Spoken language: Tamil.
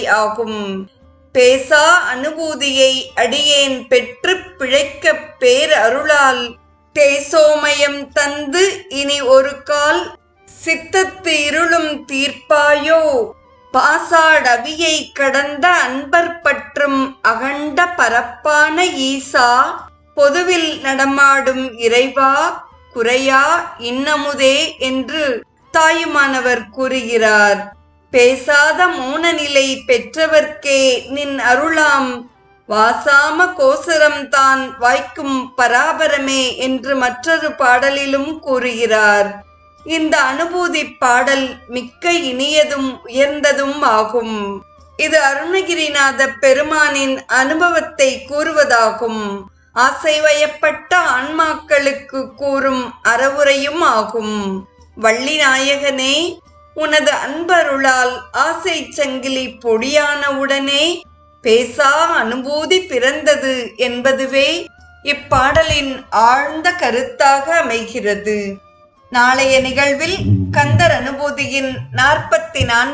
ஆகும். பேசா அனுபூதியை அடியேன் பெற்று பிழைக்க பேர் அருளால் தேசோமயம் தந்து இனி ஒரு கால் சித்தத்து இருளும் தீர்ப்பாயோ. பாசாடவியை கடந்த அன்பர் பற்றும் அகண்ட பரப்பான ஈசா, பொதுவில் நடமாடும் இறைவா குறையா இன்னமுதே என்று தாயுமானவர் கூறுகிறார். பேசாத மௌன நிலை பெற்றவர்க்கே நின் அருளாம் வாசாம கோசரம் தான் வாய்க்கும் பராபரமே என்று மற்றொரு பாடலிலும் கூறுகிறார். இந்த அனுபூதி பாடல் மிக்க இனியதும் உயர்ந்ததும் ஆகும். இது அருணகிரிநாத பெருமானின் அனுபவத்தை கூறுவதாகும். ஆசை வயப்பட்ட ஆன்மாக்களுக்கு கூறும் அறவுரையும் ஆகும். வள்ளி நாயகனே, உனது அன்பருளால் ஆசை சங்கிலி பொடியான உடனே பேசா அனுபூதி பிறந்தது என்பதுவே இப்பாடலின் ஆழ்ந்த கருத்தாக அமைகிறது. நாளைய நிகழ்வில் கந்தர் அனுபூதியின் 44